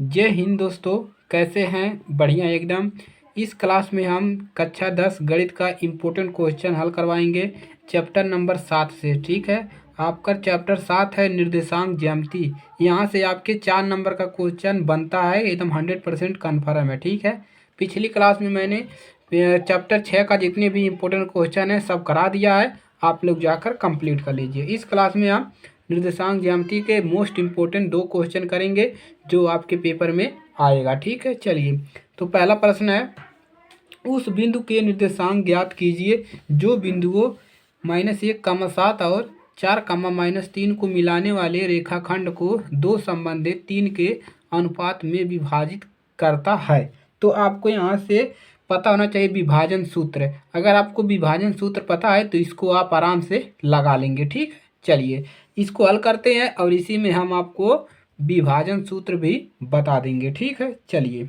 जय हिंद दोस्तों। कैसे हैं? बढ़िया एकदम। इस क्लास में हम कक्षा 10 गणित का इम्पोर्टेंट क्वेश्चन हल करवाएंगे चैप्टर नंबर 7 से। ठीक है, आपका चैप्टर 7 है निर्देशांक ज्यामिति। यहाँ से आपके 4 नंबर का क्वेश्चन बनता है, एकदम 100% कन्फर्म है। ठीक है, पिछली क्लास में मैंने चैप्टर 6 का जितने भी इम्पोर्टेंट क्वेश्चन है सब करा दिया है, आप लोग जाकर कंप्लीट कर लीजिए। इस क्लास में हम निर्देशांक ज्यामिति के मोस्ट इम्पोर्टेंट 2 क्वेश्चन करेंगे जो आपके पेपर में आएगा। ठीक है, चलिए। तो पहला प्रश्न है, उस बिंदु के निर्देशांक ज्ञात कीजिए जो बिंदुओं -1, 7 और 4, -3 को मिलाने वाले रेखाखंड को दो संबंधित 3 के अनुपात में विभाजित करता है। तो आपको यहाँ से पता होना चाहिए विभाजन सूत्र। अगर आपको विभाजन सूत्र पता है तो इसको आप आराम से लगा लेंगे। ठीक है, चलिए इसको हल करते हैं और इसी में हम आपको विभाजन सूत्र भी बता देंगे। ठीक है, चलिए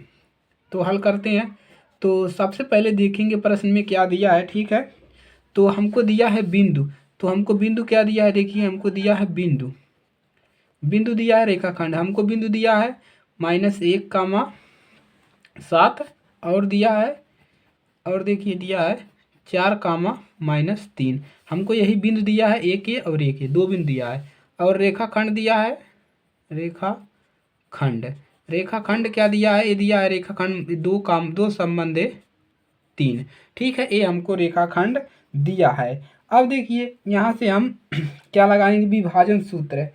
तो हल करते हैं। तो सबसे पहले देखेंगे प्रश्न में क्या दिया है। ठीक है, तो हमको दिया है बिंदु। तो हमको बिंदु क्या दिया है, देखिए हमको दिया है बिंदु। बिंदु दिया है रेखाखंड, हमको बिंदु दिया है -1, 7 और दिया है, और देखिए दिया है 4, -3। हमको यही बिंदु दिया है, एक ये और एक ये, दो बिंदु दिया है। और रेखाखंड दिया है, रेखाखंड रेखाखंड क्या दिया है, ये दिया है रेखाखंड दो संबंधे 3। ठीक है, ये हमको रेखाखंड दिया है। अब देखिए यहाँ से हम क्या लगाएंगे, विभाजन सूत्र।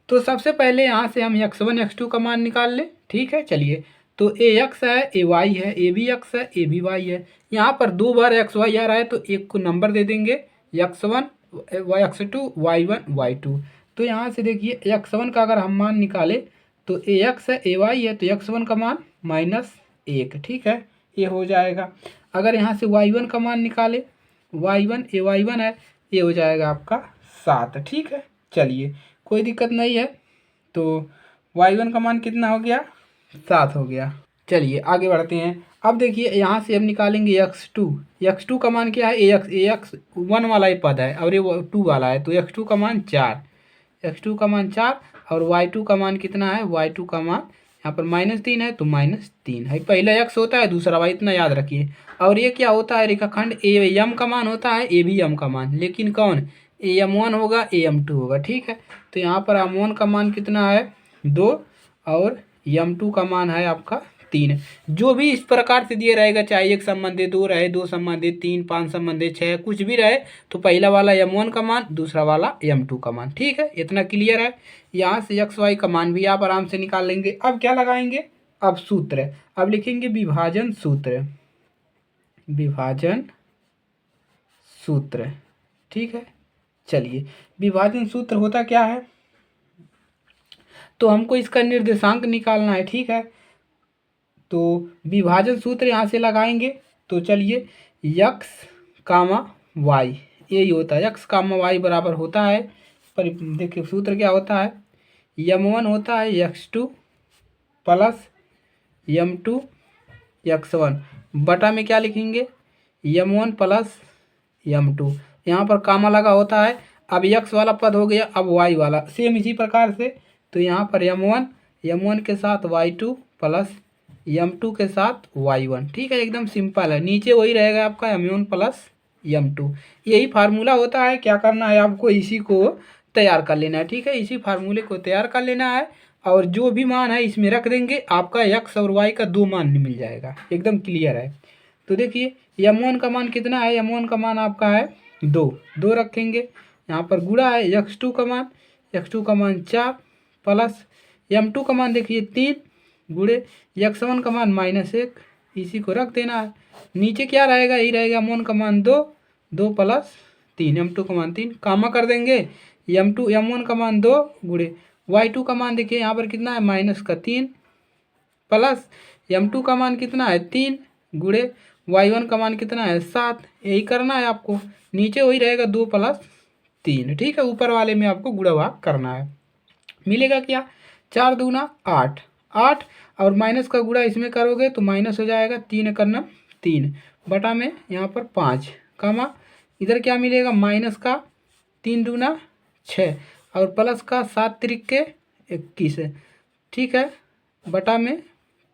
तो सबसे पहले यहाँ से हम x1 x2 का मान निकाल लें। ठीक है, चलिए। तो ए एक्स है, ए वाई है, ए भी एक्स है, ए भी वाई है। यहाँ पर 2 बार एक्स वाई आ रहा है तो एक को नंबर दे देंगे, x1 x2 y1 y2। तो यहाँ से देखिए x1 का अगर हम मान निकालें तो ए एक्स है, ए वाई है, तो x1 का मान -1। ठीक है, ये हो जाएगा। अगर यहाँ से y1 का मान निकाले, y1 ए y1 है, ये हो जाएगा आपका 7। ठीक है, चलिए कोई दिक्कत नहीं है। तो y1 का मान कितना हो गया, 7 हो गया। चलिए आगे बढ़ते हैं। अब देखिए यहाँ से हम निकालेंगे x2 का मान क्या है, ए एक्स 1 वाला ही पद है और ये 2 वाला है, तो x2 का मान 4। और y2 का मान कितना है, y2 का मान यहाँ पर -3 है तो -3 है। पहला x होता है, दूसरा y, इतना याद रखिए। और ये क्या होता है, रेखाखंड ए एम का मान होता है, ए भी एम का मान, लेकिन कौन, ए एम 1 होगा, ए एम 2 होगा। ठीक है, तो यहाँ पर एम 1 का मान कितना है, 2, और एम 2 का मान है आपका 3। जो भी इस प्रकार से दिए रहेगा, चाहे एक संबंधित 2 रहे, 2 संबंधित 3, 5 संबंधित 6, कुछ भी रहे, तो पहला वाला m1 का मान, दूसरा वाला m2 का मान। ठीक है, इतना क्लियर है। यहाँ से एक्स वाई का मान भी आप आराम से निकाल लेंगे। अब क्या लगाएंगे, अब सूत्र। अब लिखेंगे विभाजन सूत्र, विभाजन सूत्र। ठीक है, चलिए विभाजन सूत्र होता क्या है, तो हमको इसका निर्देशांक निकालना है। ठीक है, तो विभाजन सूत्र यहाँ से लगाएंगे। तो चलिए x, y, यही होता है, x, y बराबर होता है, पर देखिए सूत्र क्या होता है, m1 होता है x2 प्लस m2 x1 बटा में क्या लिखेंगे, m1 प्लस m2। यहाँ पर कामा लगा होता है। अब x वाला पद हो गया, अब y वाला सेम इसी प्रकार से। तो यहाँ पर m1 के साथ y2 प्लस m2 के साथ y1। ठीक है, एकदम सिंपल है। नीचे वही रहेगा आपका m1 प्लस m2। यही फार्मूला होता है। क्या करना है आपको, इसी को तैयार कर लेना है। ठीक है, इसी फार्मूले को तैयार कर लेना है और जो भी मान है इसमें रख देंगे, आपका x और y का 2 मान मिल जाएगा। एकदम क्लियर है। तो देखिए m1 का मान कितना है, m1 का मान आपका है 2 रखेंगे। यहाँ पर गुणा है x2 का मान 4 प्लस m2 का मान देखिए 3 गुणे x1 का मान -1, इसी को रख देना है। नीचे क्या रहेगा, यही रहेगा m1 का मान 2 प्लस 3, m2 का मान 3, कामा कर देंगे। m1 का मान 2 गुणे y2 का मान देखिए यहाँ पर कितना है, -3 प्लस m2 का मान कितना है 3 गुणे y1 का मान कितना है 7। यही करना है आपको, नीचे वही रहेगा 2 प्लस 3। ठीक है, ऊपर वाले में आपको गुणा भाग करना है। मिलेगा क्या, 4 दूना 8 और माइनस का गुणा इसमें करोगे तो माइनस हो जाएगा, 3 करना 3 बटा में यहाँ पर 5 कामा, इधर क्या मिलेगा, माइनस का 3 दूना 6 और प्लस का 7 त्रिक के 21। ठीक है, बटा में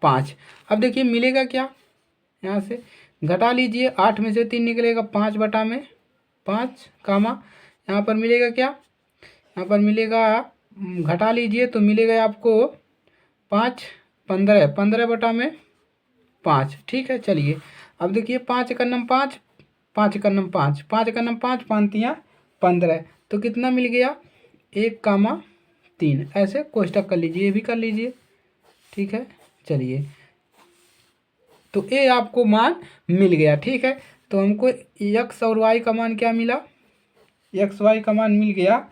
5। अब देखिए मिलेगा क्या, यहाँ से घटा लीजिए, 8 में से 3 निकलेगा 5 बटा में 5 कामा, यहाँ पर मिलेगा क्या, यहाँ पर मिलेगा घटा लीजिए तो मिलेगा आपको 5 15, 15 बटा में 5। ठीक है, चलिए अब देखिए 5 का नम 5, 5 का नम 5, 5 का नम 5, 5 तियाँ 15, तो कितना मिल गया 1 कामा 3। ऐसे कोष्टक कर लीजिए, ये भी कर लीजिए। ठीक है, चलिए तो ये आपको मान मिल गया। ठीक है, तो हमको x और y का मान क्या मिला, x y का मान मिल गया,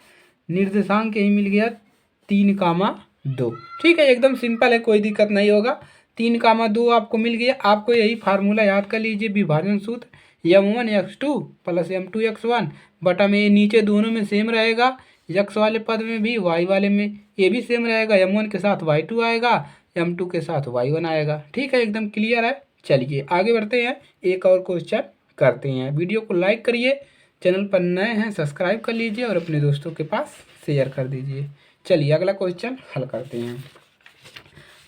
निर्देशांक यही मिल गया 3 कामा 2। ठीक है, एकदम सिंपल है, कोई दिक्कत नहीं होगा। 3 कामा 2 आपको मिल गया। आपको यही फार्मूला याद कर लीजिए, विभाजन सूत्र m1x2 प्लस m2x1 बटा में, ये नीचे दोनों में सेम रहेगा, x वाले पद में भी y वाले में ये भी सेम रहेगा, m1 के साथ y2 आएगा, m2 के साथ y1 आएगा। ठीक है, एकदम क्लियर है। चलिए आगे बढ़ते हैं, एक और क्वेश्चन करते हैं। वीडियो को लाइक करिए, चैनल पर नए हैं सब्सक्राइब कर लीजिए और अपने दोस्तों के पास शेयर कर दीजिए। चलिए अगला क्वेश्चन हल करते हैं।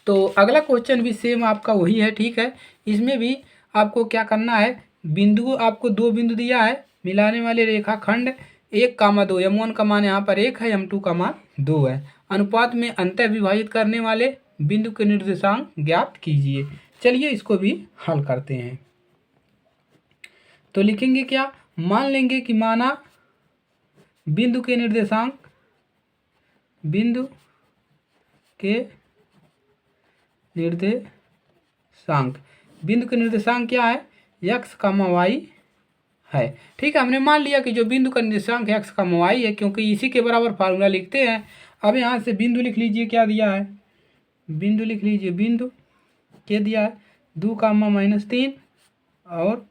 तो अगला क्वेश्चन भी सेम आपका वही है। ठीक है, इसमें भी आपको क्या करना है, बिंदु आपको 2 बिंदु दिया है, मिलाने वाले रेखाखंड 1 कामा 2, m1 का मान यहाँ पर 1 है, m2 का मान 2 है, अनुपात में अंतः विभाजित करने वाले बिंदु के निर्देशांक ज्ञात कीजिए। चलिए इसको भी हल करते हैं। तो लिखेंगे क्या, मान लेंगे कि माना बिंदु के निर्देशांक, बिंदु के निर्देशांक, बिंदु के निर्देशांक क्या है, x कामा y है। ठीक है, हमने मान लिया कि जो बिंदु का निर्देशांक x कामा y है, क्योंकि इसी के बराबर फार्मूला लिखते हैं। अब यहाँ से बिंदु लिख लीजिए, क्या दिया है, बिंदु लिख लीजिए, बिंदु क्या दिया है 2 कामा -3 और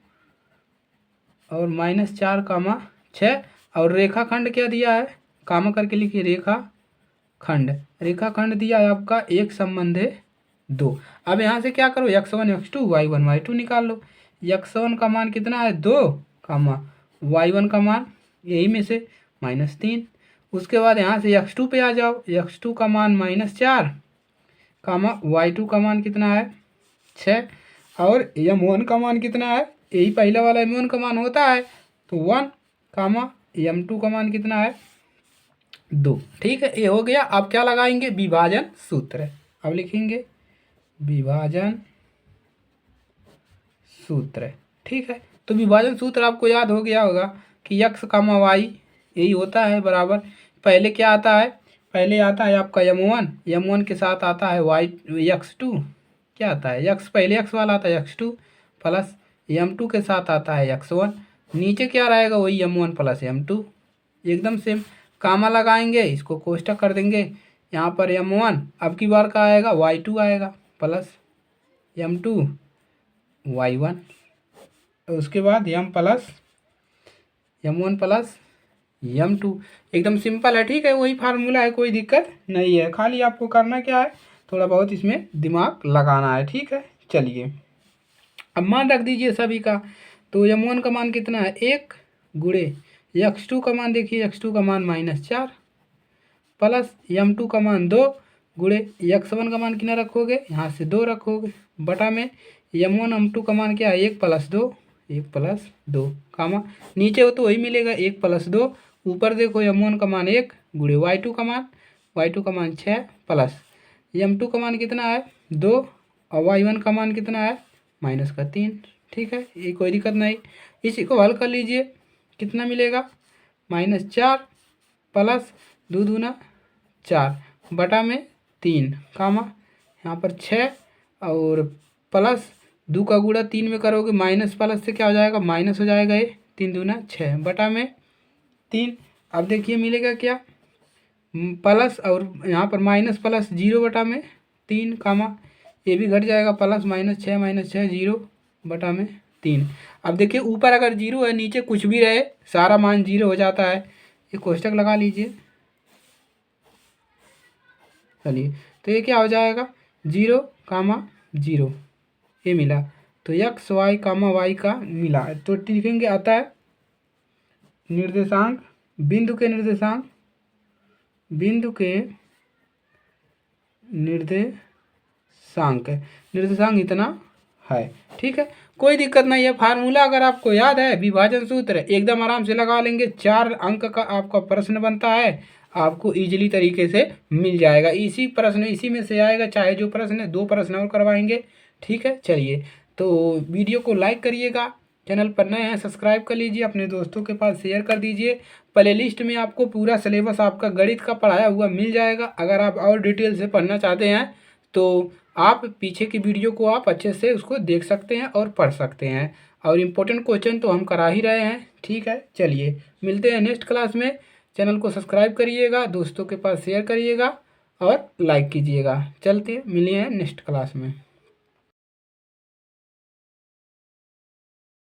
-4 कामा 6, और रेखाखंड क्या दिया है, कामा करके लिखिए, रेखाखंड, रेखाखंड दिया है आपका 1 संबंधे 2। अब यहाँ से क्या करो, x1 x2 y1 y2 निकाल लो। x1 का मान कितना है 2 कामा, y1 का मान यही में से -3। उसके बाद यहाँ से x2 पे आ जाओ, x2 का मान -4 कामा, y2 का मान कितना है 6, और m1 का मान कितना है, यही पहला वाला m1 का मान होता है तो 1 कामा, m2 का मान कितना है 2। ठीक है, ये हो गया। अब क्या लगाएंगे, विभाजन सूत्र। अब लिखेंगे विभाजन सूत्र। ठीक है, तो विभाजन सूत्र आपको याद हो गया होगा कि x कामा y यही होता है बराबर, पहले क्या आता है, पहले आता है आपका m1, m1 के साथ आता है x2, क्या आता है x, पहले x वाला आता है x2 प्लस m2 के साथ आता है x1, नीचे क्या रहेगा वही m1 प्लस m2, एकदम सेम। कामा लगाएंगे, इसको कोष्टक कर देंगे, यहाँ पर m1 अब की बार का आएगा y2 आएगा प्लस m2 y1, उसके बाद m1 प्लस m2, एकदम सिंपल है। ठीक है, वही फार्मूला है, कोई दिक्कत नहीं है, खाली आपको करना क्या है, थोड़ा बहुत इसमें दिमाग लगाना है। ठीक है, चलिए अब मान रख दीजिए सभी का। तो m1 का मान कितना है 1 गुणे x2 का मान, देखिए x2 का मान -4 प्लस m2 का मान 2 गुणे x1 का मान कितना रखोगे, यहाँ से 2 रखोगे बटा में m1 m2 का मान क्या है 1 प्लस 2 कामा, नीचे हो तो वही मिलेगा 1 प्लस 2, ऊपर देखो m1 का मान 1 गुणे y2 का मान 6 प्लस m2 का मान कितना है 2 और y1 का मान कितना है -3। ठीक है, ये कोई दिक्कत नहीं, इसी को हल कर लीजिए, कितना मिलेगा -4 प्लस 2 दूना 4 बटा में 3 कामा, यहाँ पर 6 और प्लस 2 का गुणा 3 में करोगे, माइनस प्लस से क्या हो जाएगा, माइनस हो जाएगा, ये 3 दूना 6 बटा में 3। अब देखिए मिलेगा क्या, प्लस और यहाँ पर माइनस प्लस 0 बटा में 3 कामा, ये भी घट जाएगा, प्लस -6 0 बटा में 3। अब देखिए ऊपर अगर 0 है, नीचे कुछ भी रहे सारा मान 0 हो जाता है, ये कोष्टक लगा लीजिए। चलिए तो ये क्या हो जाएगा 0 कामा 0, ये मिला, तो x y कामा y का मिला, तो लिखेंगे अतः निर्देशांक, बिंदु के निर्देशांक निर्देशांक है, निर्देशांक इतना है। ठीक है, कोई दिक्कत नहीं है। फार्मूला अगर आपको याद है, विभाजन सूत्र एकदम आराम से लगा लेंगे। 4 अंक का आपका प्रश्न बनता है, आपको इजीली तरीके से मिल जाएगा। इसी प्रश्न इसी में से आएगा, चाहे जो प्रश्न है। 2 प्रश्न और करवाएंगे। ठीक है, चलिए तो वीडियो को लाइक करिएगा, चैनल पर नए हैं सब्सक्राइब कर लीजिए, अपने दोस्तों के पास शेयर कर दीजिए। प्ले लिस्ट में आपको पूरा सिलेबस आपका गणित का पढ़ाया हुआ मिल जाएगा। अगर आप और डिटेल से पढ़ना चाहते हैं तो आप पीछे की वीडियो को आप अच्छे से उसको देख सकते हैं और पढ़ सकते हैं। और इम्पोर्टेंट क्वेश्चन तो हम करा ही रहे हैं। ठीक है, चलिए मिलते हैं नेक्स्ट क्लास में। चैनल को सब्सक्राइब करिएगा, दोस्तों के पास शेयर करिएगा और लाइक कीजिएगा। चलते मिलिए हैं नेक्स्ट क्लास में।